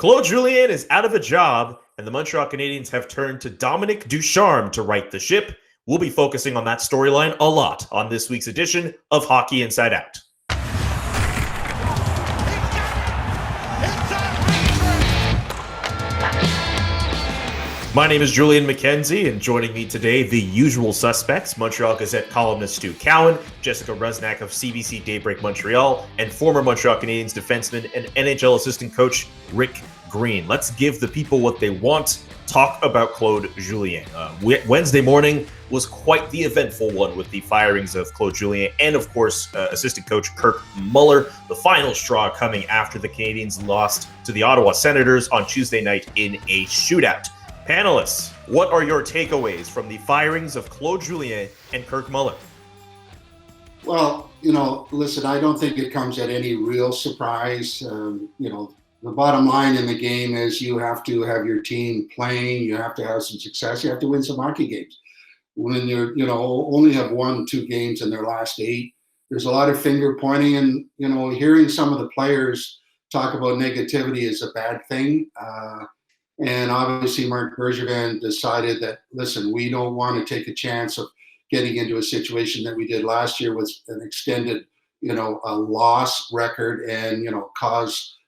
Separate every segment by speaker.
Speaker 1: Claude Julien is out of a job, and the Montreal Canadiens have turned to Dominic Ducharme to right the ship. We'll be focusing on that storyline a lot on this week's edition of Hockey Inside Out. My name is Julian McKenzie, and joining me today, the usual suspects, Montreal Gazette columnist Stu Cowan, Jessica Rusnak of CBC Daybreak Montreal, and former Montreal Canadiens defenseman and NHL assistant coach Rick Green. Let's give the people what they want. Talk about Claude Julien. Wednesday morning was quite the eventful one with the firings of Claude Julien and, of course, assistant coach Kirk Muller. The final straw coming after the Canadiens lost to the Ottawa Senators on Tuesday night in a shootout. Panelists, what are your takeaways from the firings of Claude Julien and Kirk Muller?
Speaker 2: Well, listen, I don't think it comes at any real surprise. The bottom line in the game is you have to have your team playing. You have to have some success. You have to win some hockey games. When you're, only have won 2 games in their last 8, there's a lot of finger pointing, and, hearing some of the players talk about negativity is a bad thing. And obviously, Marc Bergevin decided that, listen, we don't want to take a chance of getting into a situation that we did last year with an extended, a loss record and, cause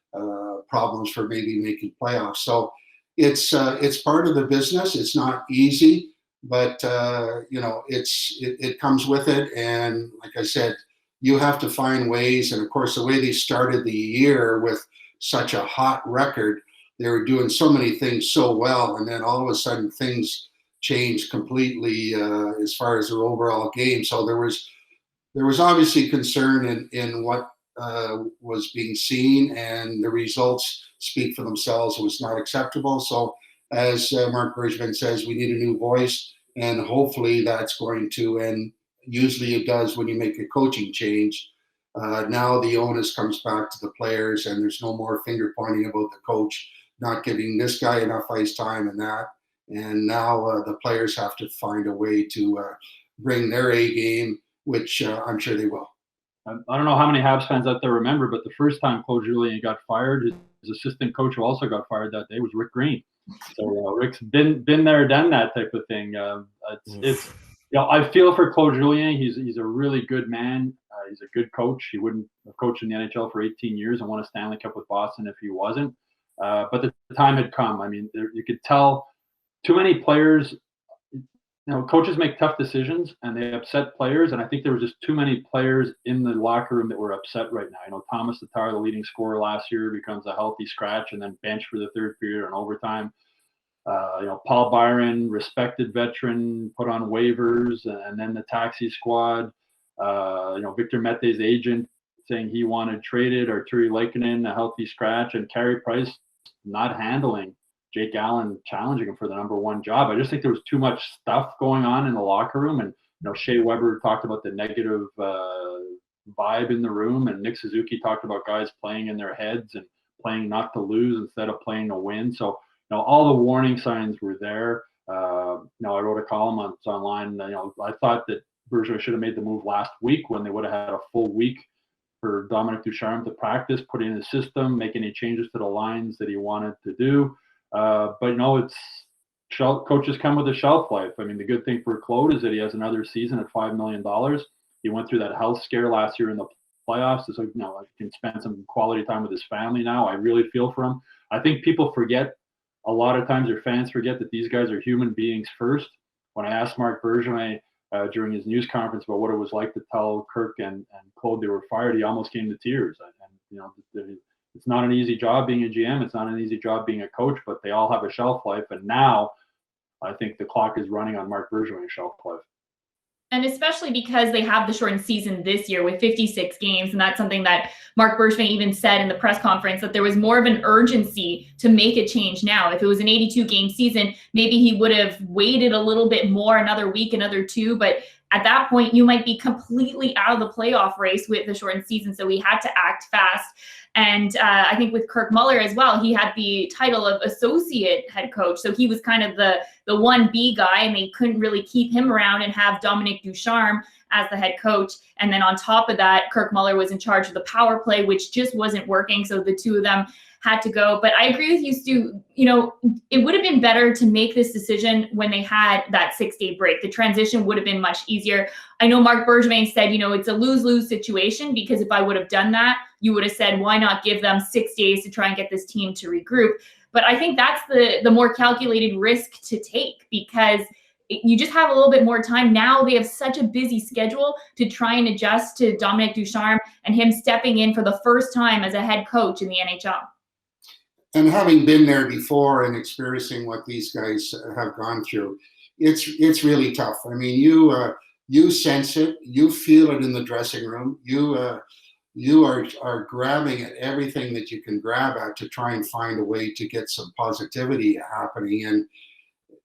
Speaker 2: problems for maybe making playoffs. So it's part of the business. It's not easy, but, it comes with it. And like I said, you have to find ways. And of course, the way they started the year with such a hot record, they were doing so many things so well, and then all of a sudden things changed completely as far as their overall game. So there was obviously concern in what was being seen, and the results speak for themselves. It was not acceptable. So as Marc Bergevin says, we need a new voice, and hopefully that's going to, and usually it does when you make a coaching change. Now the onus comes back to the players, and there's no more finger pointing about the coach not giving this guy enough ice time and that. And now the players have to find a way to bring their A game, which I'm sure they will.
Speaker 3: I don't know how many Habs fans out there remember, but the first time Claude Julien got fired, his assistant coach who also got fired that day was Rick Green. So Rick's been there, done that type of thing. I feel for Claude Julien. He's a really good man. He's a good coach. He wouldn't have coached in the NHL for 18 years and won a Stanley Cup with Boston if he wasn't. But the time had come. I mean, you could tell too many players, coaches make tough decisions and they upset players. And I think there was just too many players in the locker room that were upset right now. Thomas Tatar, the leading scorer last year, becomes a healthy scratch and then benched for the third period and overtime. Paul Byron, respected veteran, put on waivers, and then the taxi squad. Victor Mete's agent saying he wanted traded, Arturi Lekkinen, a healthy scratch, and Carey Price not handling Jake Allen, challenging him for the number 1 job. I just think there was too much stuff going on in the locker room. And, Shea Weber talked about the negative vibe in the room, and Nick Suzuki talked about guys playing in their heads and playing not to lose instead of playing to win. So, all the warning signs were there. I wrote a column online. I thought that Bergevin should have made the move last week when they would have had a full week for Dominic Ducharme to practice, put in his system, make any changes to the lines that he wanted to do. It's coaches come with a shelf life. I mean, the good thing for Claude is that he has another season at $5 million. He went through that health scare last year in the playoffs. So, I can spend some quality time with his family now. I really feel for him. I think people forget, a lot of times their fans forget that these guys are human beings first. When I asked Marc Bergevin during his news conference about what it was like to tell Kirk and Claude they were fired, he almost came to tears. And it's not an easy job being a GM. It's not an easy job being a coach, but they all have a shelf life. And now I think the clock is running on Marc Bergevin's shelf life.
Speaker 4: And especially because they have the shortened season this year with 56 games. And that's something that Marc Bergevin even said in the press conference, that there was more of an urgency to make a change now. If it was an 82-game season, maybe he would have waited a little bit more, another week, another 2. But at that point, you might be completely out of the playoff race with the shortened season. So we had to act fast. And I think with Kirk Muller as well, he had the title of associate head coach. So he was kind of the 1B guy, and they couldn't really keep him around and have Dominic Ducharme as the head coach. And then on top of that, Kirk Muller was in charge of the power play, which just wasn't working. So the two of them had to go. But I agree with you, Stu. It would have been better to make this decision when they had that 6-day break. The transition would have been much easier. I know Marc Bergevin said, it's a lose-lose situation, because if I would have done that, you would have said, why not give them 6 days to try and get this team to regroup? But I think that's the more calculated risk to take, because you just have a little bit more time. Now they have such a busy schedule to try and adjust to Dominic Ducharme and him stepping in for the first time as a head coach in the NHL.
Speaker 2: And having been there before and experiencing what these guys have gone through, it's really tough. I mean, you sense it, you feel it in the dressing room. You are grabbing at everything that you can grab at to try and find a way to get some positivity happening. And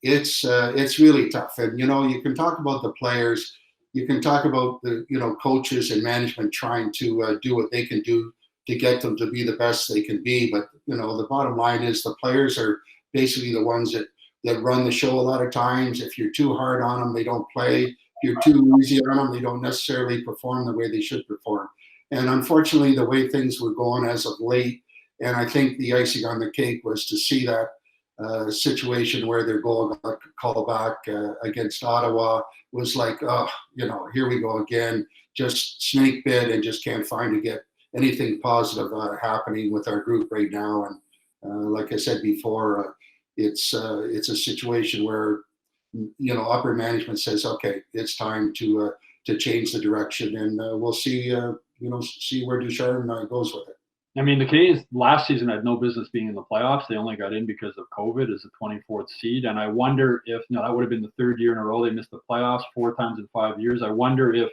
Speaker 2: it's really tough. And you can talk about the players, you can talk about the coaches and management trying to do what they can do to get them to be the best they can be. But the bottom line is the players are basically the ones that run the show a lot of times. If you're too hard on them, they don't play. If you're too easy on them, they don't necessarily perform the way they should perform. And unfortunately, the way things were going as of late, and I think the icing on the cake was to see that situation where their goal got called back against Ottawa was like, here we go again, just snake bit and just can't find to get anything positive happening with our group right now. And like I said before, it's a situation where upper management says, okay, it's time to change the direction, and we'll see where Ducharme goes with it.
Speaker 3: I mean, the Canadiens last season had no business being in the playoffs. They only got in because of COVID as the 24th seed. And I wonder if, that would have been the third year in a row they missed the playoffs 4 times in 5 years. I wonder if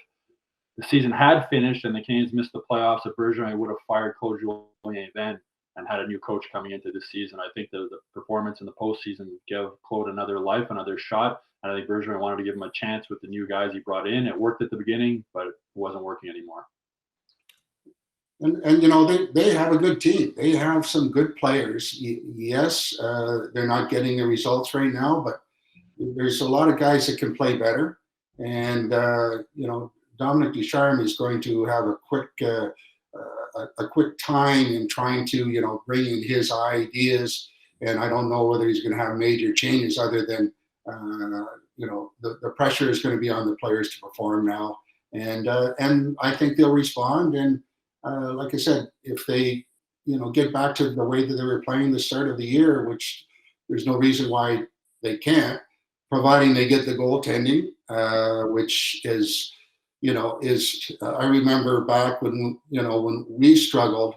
Speaker 3: the season had finished and the Canadiens missed the playoffs, if Bergevin would have fired Claude Julien then and had a new coach coming into this season. I think the performance in the postseason gave Claude another life, another shot. And I think Bergevin wanted to give him a chance with the new guys he brought in. It worked at the beginning, but it wasn't working anymore.
Speaker 2: And they have a good team. They have some good players. Yes, they're not getting the results right now, but there's a lot of guys that can play better. And Dominic Ducharme is going to have a quick time in trying to bring in his ideas. And I don't know whether he's going to have major changes other than the pressure is going to be on the players to perform now. And I think they'll respond. And like I said, if they, get back to the way that they were playing the start of the year, which there's no reason why they can't, providing they get the goaltending, which is, I remember back when we struggled,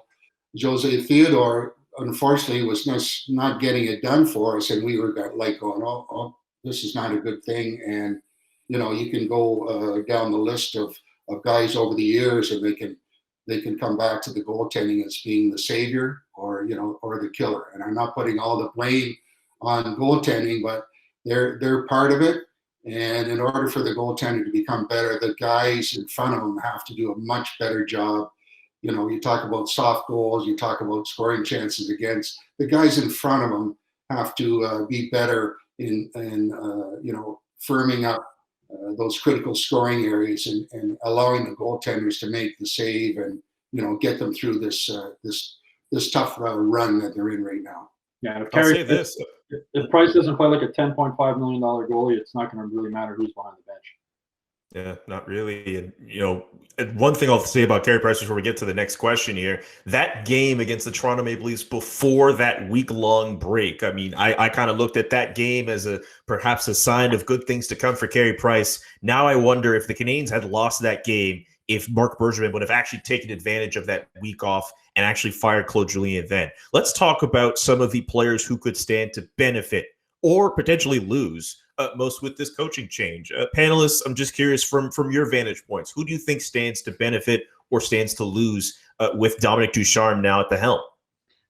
Speaker 2: Jose Theodore, unfortunately, was not getting it done for us, and we were like going, oh, this is not a good thing. And, you can go down the list of guys over the years, and they can come back to the goaltending as being the savior or the killer. And I'm not putting all the blame on goaltending, but they're part of it. And in order for the goaltender to become better, the guys in front of them have to do a much better job. You talk about soft goals, you talk about scoring chances against. The guys in front of them have to be better in firming up those critical scoring areas and allowing the goaltenders to make the save and get them through this tough run that they're in right now.
Speaker 3: Yeah,
Speaker 1: I'll say this:
Speaker 3: if Price doesn't play like a $10.5 million goalie, it's not going to really matter who's behind the bench.
Speaker 1: Yeah, not really. And one thing I'll say about Carey Price before we get to the next question here, that game against the Toronto Maple Leafs before that week-long break, I mean, I kind of looked at that game as perhaps a sign of good things to come for Carey Price. Now I wonder if the Canadiens had lost that game, if Marc Bergevin would have actually taken advantage of that week off and actually fired Claude Julien then. Let's talk about some of the players who could stand to benefit or potentially lose most with this coaching change. Panelists, I'm just curious from your vantage points, who do you think stands to benefit or stands to lose with Dominic Ducharme now at the helm?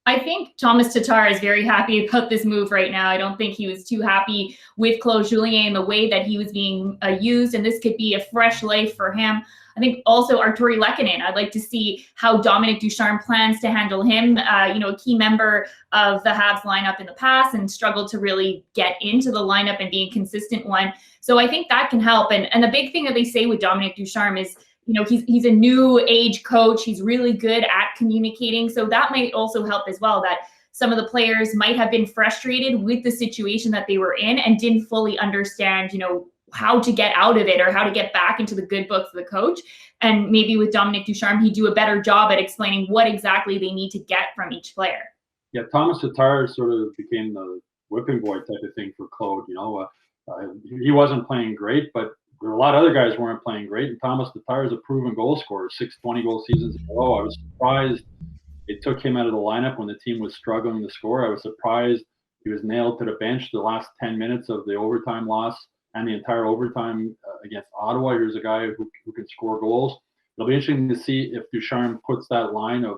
Speaker 4: I think Thomas Tatar is very happy about this move right now. I don't think he was too happy with Claude Julien and the way that he was being used, and this could be a fresh life for him. I think also Artturi Lehkonen, I'd like to see how Dominic Ducharme plans to handle him. A key member of the Habs lineup in the past and struggled to really get into the lineup and be a consistent one. So I think that can help. And the big thing that they say with Dominic Ducharme is, he's a new age coach. He's really good at communicating. So that might also help as well, that some of the players might have been frustrated with the situation that they were in and didn't fully understand, how to get out of it or how to get back into the good books of the coach. And maybe with Dominic Ducharme, he'd do a better job at explaining what exactly they need to get from each player.
Speaker 3: Yeah, Thomas Tatar sort of became the whipping boy type of thing for Claude. He wasn't playing great, but there were a lot of other guys weren't playing great. And Thomas Tatar is a proven goal scorer, 6 20-goal seasons in a row. I was surprised it took him out of the lineup when the team was struggling to score. I was surprised he was nailed to the bench the last 10 minutes of the overtime loss and the entire overtime against Ottawa. Here's a guy who can score goals. It'll be interesting to see if Ducharme puts that line of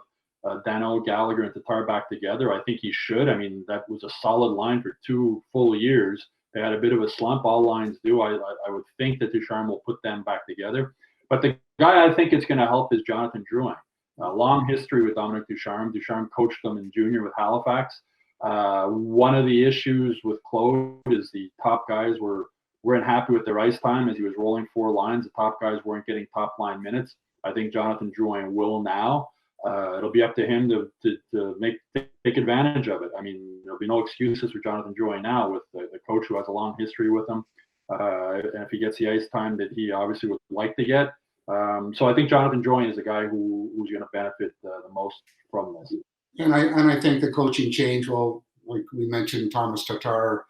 Speaker 3: Danault, Gallagher, and Tatar back together. I think he should. I mean, that was a solid line for 2 full years. They had a bit of a slump. All lines do. I would think that Ducharme will put them back together. But the guy I think is going to help is Jonathan Drouin. A long history with Dominic Ducharme. Ducharme coached them in junior with Halifax. One of the issues with Claude is the top guys weren't happy with their ice time as he was rolling 4 lines. The top guys weren't getting top line minutes. I think Jonathan Drouin will now. It'll be up to him to take advantage of it. I mean, there'll be no excuses for Jonathan Drouin now with the coach who has a long history with him. And if he gets the ice time that he obviously would like to get. So I think Jonathan Drouin is a guy who's going to benefit the most from this.
Speaker 2: And I think the coaching change will, like we mentioned, Thomas Tatar.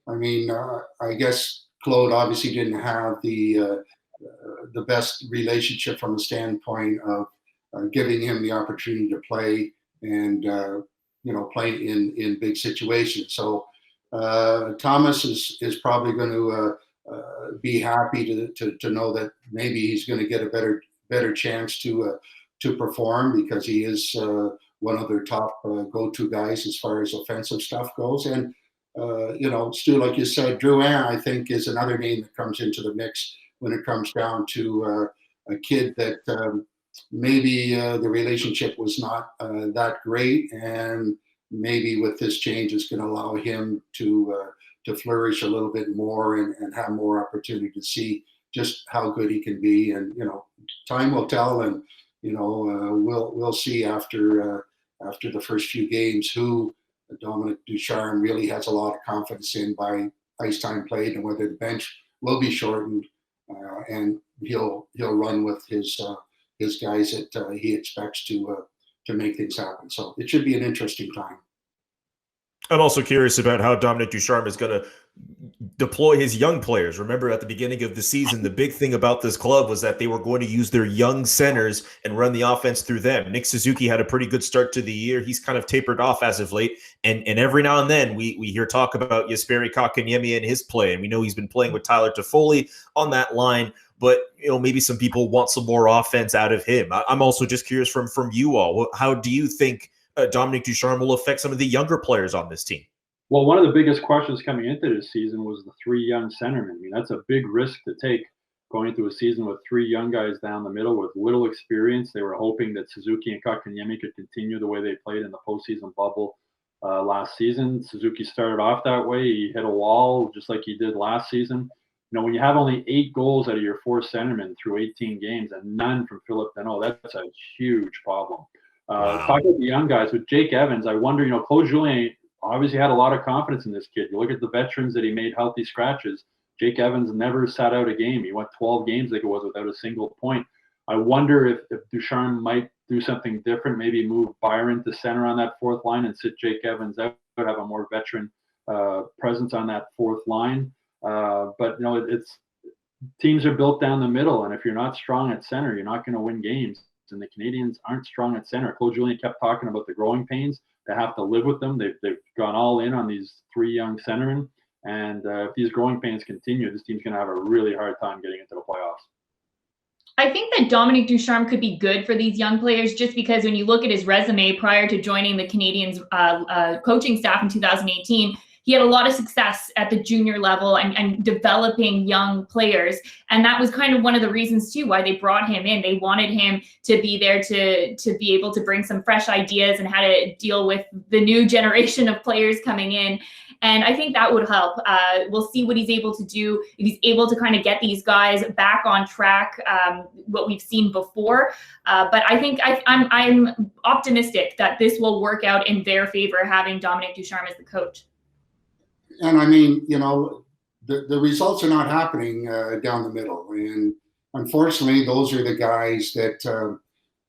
Speaker 2: I mean, I guess Claude obviously didn't have the best relationship from the standpoint of giving him the opportunity to play and play in big situations. So Thomas is probably going to be happy to know that maybe he's going to get a better chance to perform, because he is one of their top go-to guys as far as offensive stuff goes. And Stu, like you said, Drouin, I think, is another name that comes into the mix when it comes down to a kid that maybe the relationship was not that great, and maybe with this change it's going to allow him to flourish a little bit more and have more opportunity to see just how good he can be. And time will tell, and we'll see after the first few games who Dominic Ducharme really has a lot of confidence in by ice time played, and whether the bench will be shortened and he'll run with his guys that he expects to make things happen. So it should be an interesting time.
Speaker 1: I'm also curious about how Dominic Ducharme is going to deploy his young players. Remember, at the beginning of the season, the big thing about this club was that they were going to use their young centers and run the offense through them. Nick Suzuki had a pretty good start to the year. He's kind of tapered off as of late. And every now and then we hear talk about Jesperi Kotkaniemi and his play. And we know he's been playing with Tyler Toffoli on that line. But maybe some people want some more offense out of him. I'm also just curious from you all. How do you think Dominic Ducharme will affect some of the younger players on this team?
Speaker 3: Well, one of the biggest questions coming into this season was the 3 young centermen. I mean, that's a big risk to take, going into a season with 3 young guys down the middle with little experience. They were hoping that Suzuki and Kotkaniemi could continue the way they played in the postseason bubble last season. Suzuki started off that way. He hit a wall just like he did last season. When you have only 8 goals out of your 4 centermen through 18 games and none from Philip Danault, that's a huge problem.
Speaker 1: Wow.
Speaker 3: Talking about the young guys, with Jake Evans, I wonder, Claude Julien obviously had a lot of confidence in this kid. You look at the veterans that he made healthy scratches. Jake Evans never sat out a game. He went 12 games, I think it was, without a single point. I wonder if Ducharme might do something different, maybe move Byron to center on that 4th line and sit Jake Evans out, have a more veteran presence on that 4th line. But it's teams are built down the middle, and if you're not strong at center, you're not going to win games. And the Canadiens aren't strong at center. Claude Julien kept talking about the growing pains. They have to live with them. They've gone all in on these 3 young centermen, and if these growing pains continue, this team's going to have a really hard time getting into the playoffs.
Speaker 4: I think that Dominic Ducharme could be good for these young players, just because when you look at his resume prior to joining the Canadiens coaching staff in 2018, he had a lot of success at the junior level and developing young players. And that was kind of one of the reasons too why they brought him in. They wanted him to be there to be able to bring some fresh ideas and how to deal with the new generation of players coming in. And I think that would help. We'll see what he's able to do, if he's able to kind of get these guys back on track, what we've seen before. But I think I'm optimistic that this will work out in their favor, having Dominic Ducharme as the coach.
Speaker 2: And I mean, the results are not happening down the middle. And unfortunately, those are the guys that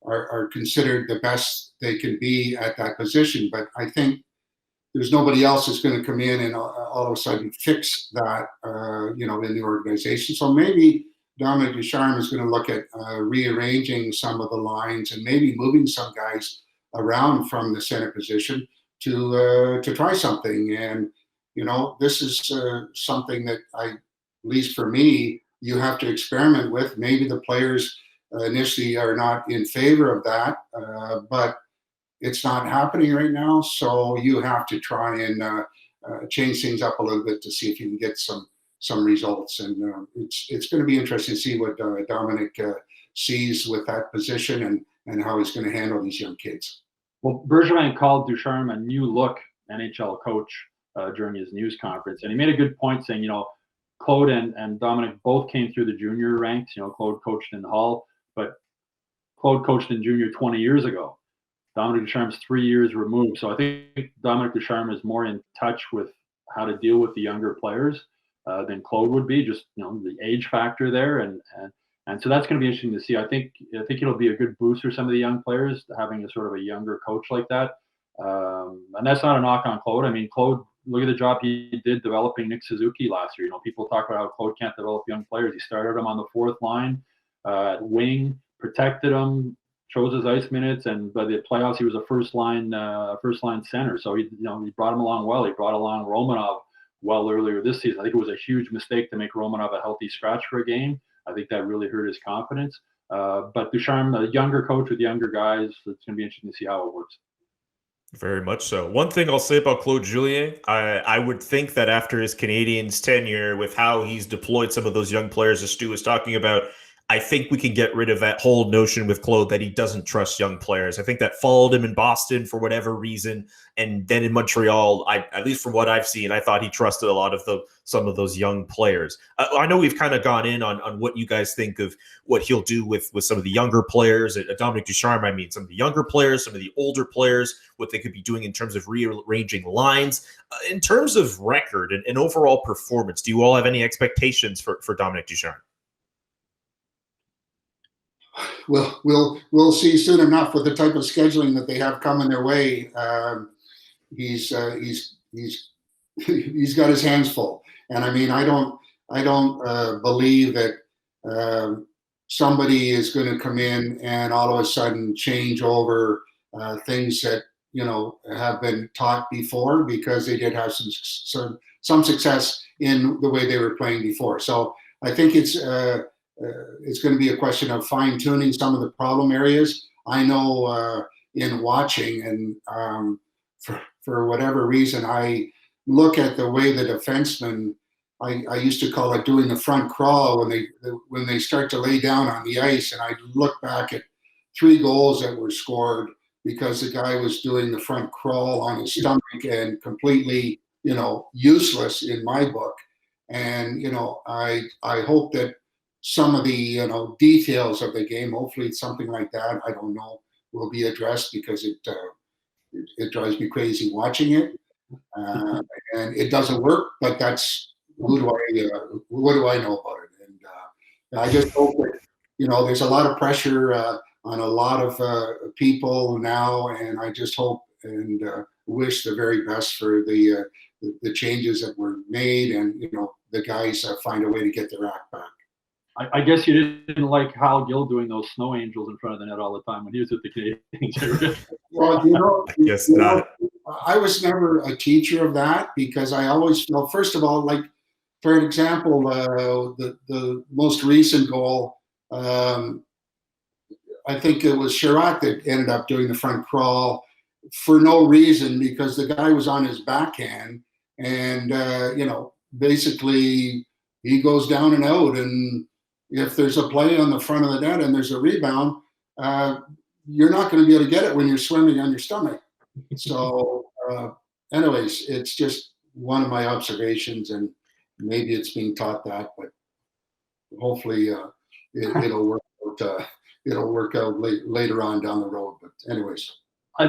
Speaker 2: are considered the best they can be at that position. But I think there's nobody else that's going to come in and all of a sudden fix that, in the organization. So maybe Dominic Ducharme is going to look at rearranging some of the lines and maybe moving some guys around from the center position to try something. And this is something that at least for me, you have to experiment with. Maybe the players initially are not in favor of that, but it's not happening right now. So you have to try and change things up a little bit to see if you can get some results. And it's going to be interesting to see what Dominic sees with that position and how he's going to handle these young kids.
Speaker 3: Well, Bergevin called Ducharme a new look NHL coach during his news conference. And he made a good point saying, Claude and Dominic both came through the junior ranks. Claude coached in Hull, but Claude coached in junior 20 years ago. Dominic Ducharme's 3 years removed. So I think Dominic Ducharme is more in touch with how to deal with the younger players than Claude would be, just, the age factor there. And so that's going to be interesting to see. I think it'll be a good boost for some of the young players, having a sort of a younger coach like that. And that's not a knock on Claude. I mean, Claude, look at the job he did developing Nick Suzuki last year. People talk about how Claude can't develop young players. He started him on the fourth line at wing, protected him, chose his ice minutes, and by the playoffs he was a first line center. So he brought him along well. He brought along Romanov well earlier this season. I think it was a huge mistake to make Romanov a healthy scratch for a game. I think that really hurt his confidence. But Ducharme, a younger coach with younger guys, it's going to be interesting to see how it works.
Speaker 1: Very much so. One thing I'll say about Claude Julien, I would think that after his Canadiens tenure, with how he's deployed some of those young players, as Stu was talking about, I think we can get rid of that whole notion with Claude that he doesn't trust young players. I think that followed him in Boston for whatever reason. And then in Montreal, at least from what I've seen, I thought he trusted a lot of some of those young players. I know we've kind of gone in on what you guys think of what he'll do with some of the younger players. Dominic Ducharme, I mean, some of the younger players, some of the older players, what they could be doing in terms of rearranging lines. In terms of record and overall performance, do you all have any expectations for Dominic Ducharme?
Speaker 2: We'll see soon enough with the type of scheduling that they have coming their way. He's got his hands full, and I mean, I don't believe that somebody is going to come in and all of a sudden change over things that have been taught before, because they did have some success in the way they were playing before. So I think it's going to be a question of fine-tuning some of the problem areas. I know in watching, and for whatever reason, I look at the way the defensemen, I used to call it doing the front crawl when they start to lay down on the ice, and I look back at 3 goals that were scored because the guy was doing the front crawl on his stomach and completely, useless in my book. And, I hope that some of the details of the game, hopefully something like that, I don't know, will be addressed, because it drives me crazy watching it, and it doesn't work. But that's what do I know about it? And I just hope that there's a lot of pressure on a lot of people now, and I just hope and wish the very best for the changes that were made, and the guys find a way to get their act back.
Speaker 3: I guess you didn't like Hal Gill doing those snow angels in front of the net all the time when he was with the Canadiens.
Speaker 2: Well,
Speaker 1: I guess not.
Speaker 2: I was never a teacher of that, because I always felt, first of all, like, for an example, the most recent goal, I think it was Sherratt that ended up doing the front crawl for no reason, because the guy was on his backhand, and basically he goes down and out, and if there's a play on the front of the net and there's a rebound, you're not going to be able to get it when you're swimming on your stomach. So anyways, it's just one of my observations, and maybe it's being taught that, but hopefully it'll work out. It'll work out later on down the road. But anyways,
Speaker 3: I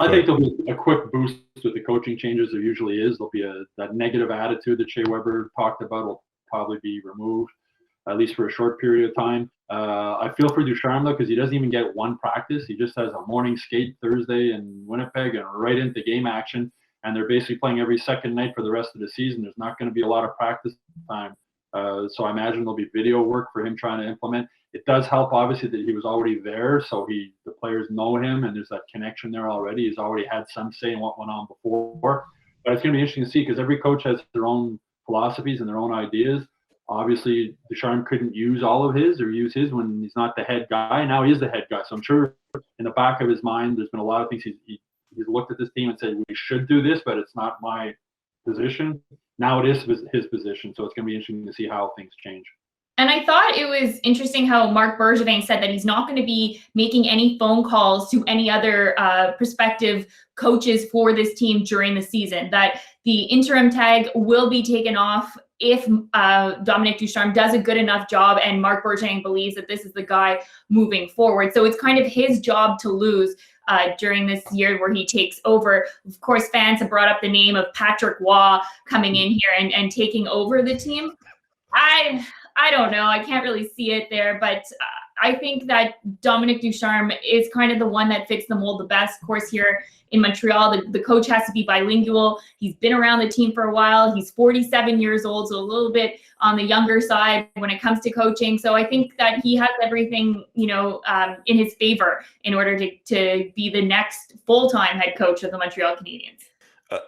Speaker 3: think there'll be a quick boost with the coaching changes. There usually is. There'll be that negative attitude that Shea Weber talked about will probably be removed, at least for a short period of time. I feel for Ducharme, though, because he doesn't even get one practice. He just has a morning skate Thursday in Winnipeg and right into game action. And they're basically playing every second night for the rest of the season. There's not going to be a lot of practice time. So I imagine there'll be video work for him trying to implement. It does help, obviously, that he was already there. So the players know him, and there's that connection there already. He's already had some say in what went on before. But it's going to be interesting to see, because every coach has their own philosophies and their own ideas. Obviously, Ducharme couldn't use all of his or use his when he's not the head guy. Now he is the head guy. So I'm sure in the back of his mind, there's been a lot of things he's looked at this team and said, we should do this, but it's not my position. Now it is his position. So it's going to be interesting to see how things change.
Speaker 4: And I thought it was interesting how Marc Bergevin said that he's not going to be making any phone calls to any other prospective coaches for this team during the season, that the interim tag will be taken off if Dominic Ducharme does a good enough job and Marc Bergevin believes that this is the guy moving forward. So it's kind of his job to lose during this year where he takes over. Of course, fans have brought up the name of Patrick Waugh coming in here and taking over the team. I don't know. I can't really see it there, but I think that Dominic Ducharme is kind of the one that fits the mold the best. Of course, here in Montreal, the coach has to be bilingual. He's been around the team for a while. He's 47 years old, so a little bit on the younger side when it comes to coaching. So I think that he has everything, in his favor in order to be the next full-time head coach of the Montreal Canadiens.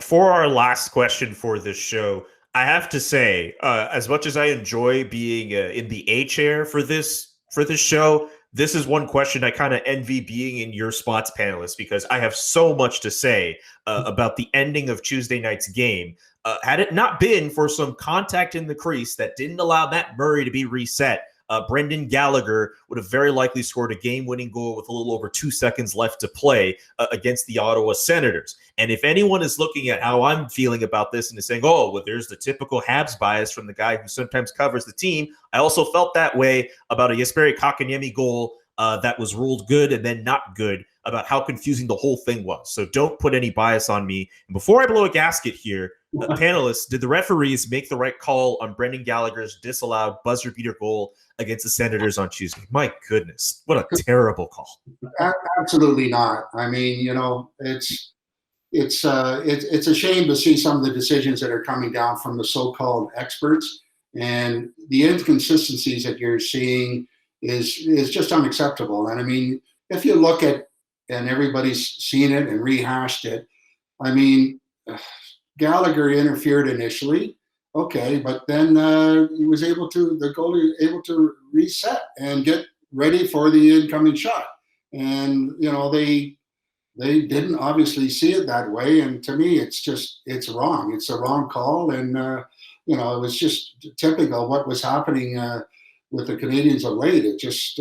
Speaker 1: For our last question for this show, I have to say, as much as I enjoy being in the A chair for this show, this is one question I kind of envy being in your spots, panelists, because I have so much to say about the ending of Tuesday night's game. Had it not been for some contact in the crease that didn't allow Matt Murray to be reset, Brendan Gallagher would have very likely scored a game-winning goal with a little over 2 seconds left to play against the Ottawa Senators. And if anyone is looking at how I'm feeling about this and is saying, oh, well, there's the typical Habs bias from the guy who sometimes covers the team, I also felt that way about a Jesperi Kotkaniemi goal that was ruled good and then not good, about how confusing the whole thing was. So don't put any bias on me. And before I blow a gasket here, panelists, did the referees make the right call on Brendan Gallagher's disallowed buzzer beater goal against the Senators on Tuesday? My goodness, what a terrible call.
Speaker 2: Absolutely not. I mean, it's a shame to see some of the decisions that are coming down from the so-called experts, and the inconsistencies that you're seeing is just unacceptable. And I mean, if you look at, and everybody's seen it and rehashed it, I mean, Gallagher interfered initially, okay, but then the goalie able to reset and get ready for the incoming shot. And, they didn't obviously see it that way. And to me, it's wrong. It's a wrong call. And, it was just typical what was happening with the Canadiens of late. It just,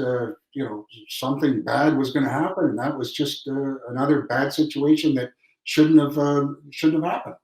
Speaker 2: something bad was going to happen. And that was just another bad situation that shouldn't have happened.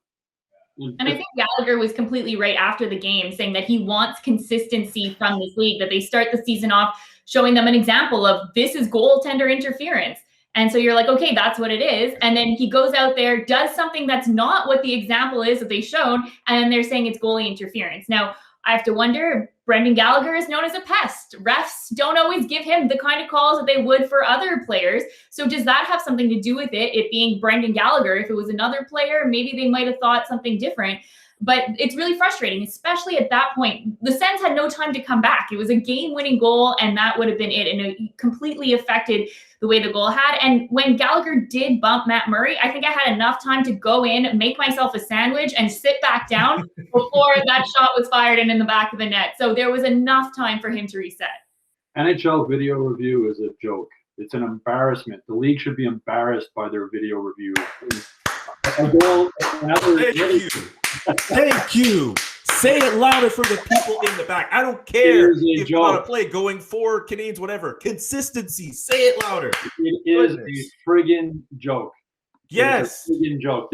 Speaker 4: And I think Gallagher was completely right after the game, saying that he wants consistency from this league, that they start the season off showing them an example of this is goaltender interference. And so you're like, okay, that's what it is. And then he goes out there, does something that's not what the example is that they've shown, and then they're saying it's goalie interference. Now, I have to wonder, Brendan Gallagher is known as a pest. Refs don't always give him the kind of calls that they would for other players. So does that have something to do with it being Brendan Gallagher? If it was another player, maybe they might have thought something different. But it's really frustrating, especially at that point. The Sens had no time to come back. It was a game-winning goal, and that would have been it. And it completely affected the way the goal had. And when Gallagher did bump Matt Murray, I think I had enough time to go in, make myself a sandwich, and sit back down before that shot was fired and in the back of the net. So there was enough time for him to reset.
Speaker 3: NHL video review is a joke. It's an embarrassment. The league should be embarrassed by their video review.
Speaker 1: Thank you. Say it louder for the people in the back. I don't care if you want to play going forward, Canadiens, whatever. Consistency. Say it louder.
Speaker 3: It is a friggin' joke.
Speaker 1: Yes.
Speaker 3: It's a friggin' joke.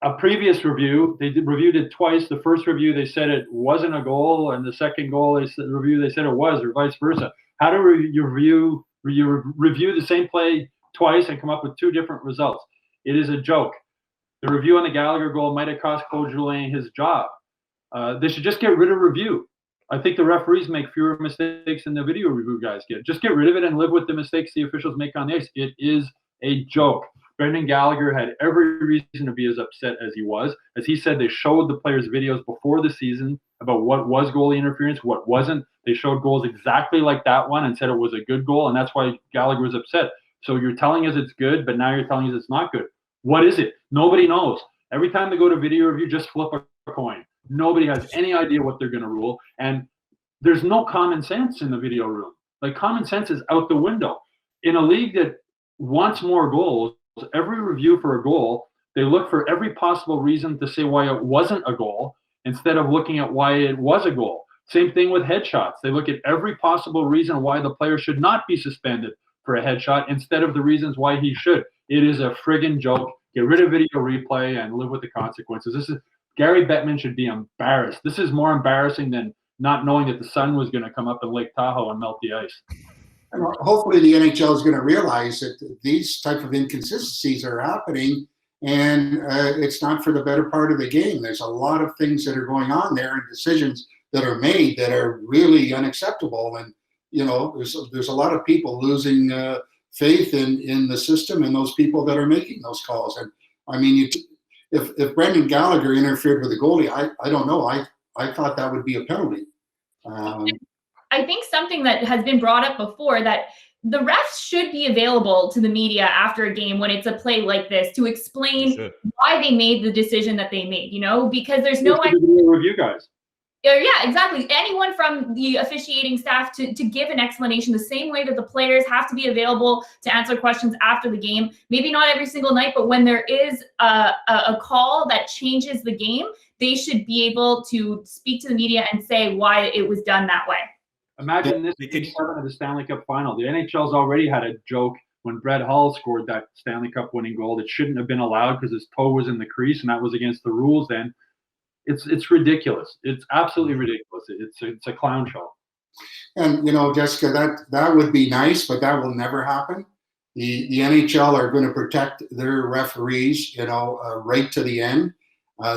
Speaker 3: a previous review, reviewed it twice. The first review, they said it wasn't a goal, and the second goal, they said it was, or vice versa. How do you review the same play twice and come up with two different results? It is a joke. The review on the Gallagher goal might have cost Claude Julien his job. They should just get rid of review. I think the referees make fewer mistakes than the video review guys get. Just get rid of it and live with the mistakes the officials make on the ice. It is a joke. Brendan Gallagher had every reason to be as upset as he was. As he said, they showed the players' videos before the season about what was goalie interference, what wasn't. They showed goals exactly like that one and said it was a good goal, and that's why Gallagher was upset. So you're telling us it's good, but now you're telling us it's not good. What is it? Nobody knows. Every time they go to video review, just flip a coin. Nobody has any idea what they're going to rule, and there's no common sense in the video room. Like, common sense is out the window. In a league that wants more goals, every review for a goal, they look for every possible reason to say why it wasn't a goal instead of looking at why it was a goal. Same thing with headshots. They look at every possible reason why the player should not be suspended for a headshot instead of the reasons why he should. It is a friggin' joke. Get rid of video replay and live with the consequences. Gary Bettman should be embarrassed. This is more embarrassing than not knowing that the sun was going to come up in Lake Tahoe and melt the ice.
Speaker 2: And hopefully the NHL is going to realize that these type of inconsistencies are happening, and it's not for the better part of the game. There's a lot of things that are going on there and decisions that are made that are really unacceptable. And, you know, there's a lot of people losing faith in the system and those people that are making those calls. And I mean, if Brendan Gallagher interfered with the goalie, I don't know. I thought that would be a penalty.
Speaker 4: I think something that has been brought up before, that the refs should be available to the media after a game when it's a play like this to explain why they made the decision that they made, you know, because there's no
Speaker 3: review guys.
Speaker 4: Yeah, exactly. Anyone from the officiating staff to give an explanation the same way that the players have to be available to answer questions after the game. Maybe not every single night, but when there is a call that changes the game, they should be able to speak to the media and say why it was done that way.
Speaker 3: Imagine this Game 7 of the Stanley Cup final. The NHL's already had a joke when Brett Hull scored that Stanley Cup winning goal that shouldn't have been allowed because his toe was in the crease, and that was against the rules then. It's ridiculous. It's absolutely ridiculous. It's a clown show.
Speaker 2: And, you know, Jessica, that would be nice, but that will never happen. The NHL are going to protect their referees, you know, right to the end.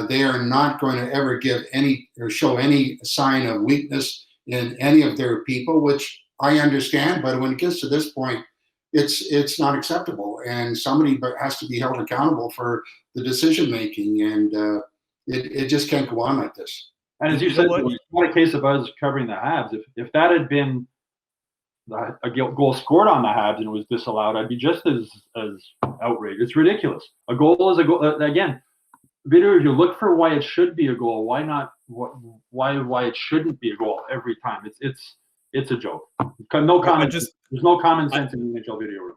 Speaker 2: They are not going to ever give any or show any sign of weakness in any of their people, which I understand. But when it gets to this point, it's not acceptable, and somebody has to be held accountable for the decision making, and it just can't go on like this.
Speaker 3: And as you said, it's not a case of us covering the Habs. If that had been a goal scored on the Habs and it was disallowed, I'd be just as outraged. It's ridiculous. A goal is a goal. Again, video review, look for why it should be a goal. Why not? Why it shouldn't be a goal every time? It's a joke. There's no common sense in the NHL video room.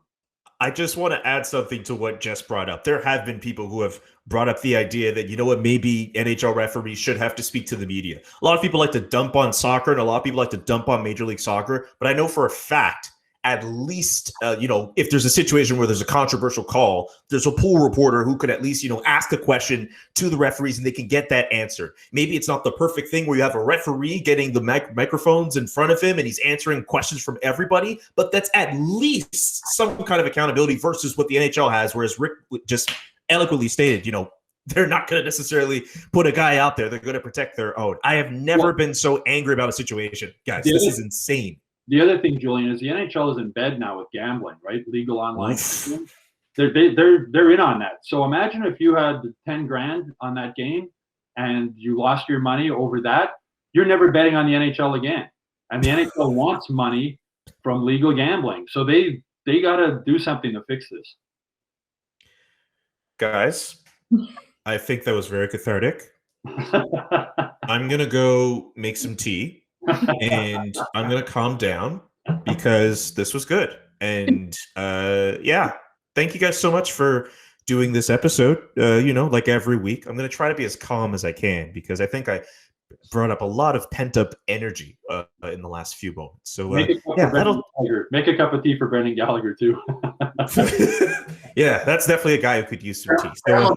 Speaker 1: I just want to add something to what Jess brought up. There have been people who have brought up the idea that, you know what, maybe NHL referees should have to speak to the media. A lot of people like to dump on soccer, and a lot of people like to dump on Major League Soccer. But I know for a fact, at least, if there's a situation where there's a controversial call, there's a pool reporter who could at least, ask a question to the referees and they can get that answered. Maybe it's not the perfect thing where you have a referee getting the microphones in front of him and he's answering questions from everybody, but that's at least some kind of accountability versus what the NHL has, whereas Rick just eloquently stated, they're not going to necessarily put a guy out there. They're going to protect their own. I have never been so angry about a situation. Guys, this is insane.
Speaker 3: The other thing, Julian, is the NHL is in bed now with gambling, right? Legal online. They're in on that. So imagine if you had 10 grand on that game and you lost your money over that, you're never betting on the NHL again. And the NHL wants money from legal gambling. So they got to do something to fix this.
Speaker 1: Guys, I think that was very cathartic. I'm going to go make some tea. And I'm going to calm down because this was good. And thank you guys so much for doing this episode. Like every week, I'm going to try to be as calm as I can because I think I brought up a lot of pent up energy in the last few moments. So
Speaker 3: make a cup of tea for Brendan Gallagher too.
Speaker 1: Yeah, that's definitely a guy who could use some tea. So,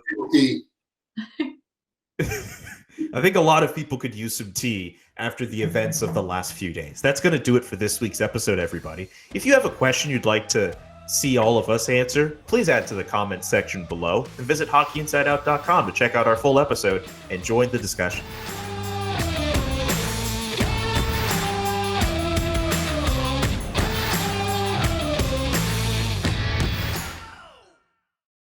Speaker 1: I think a lot of people could use some tea after the events of the last few days. That's going to do it for this week's episode, everybody. If you have a question you'd like to see all of us answer, please add to the comments section below and visit hockeyinsideout.com to check out our full episode and join the discussion.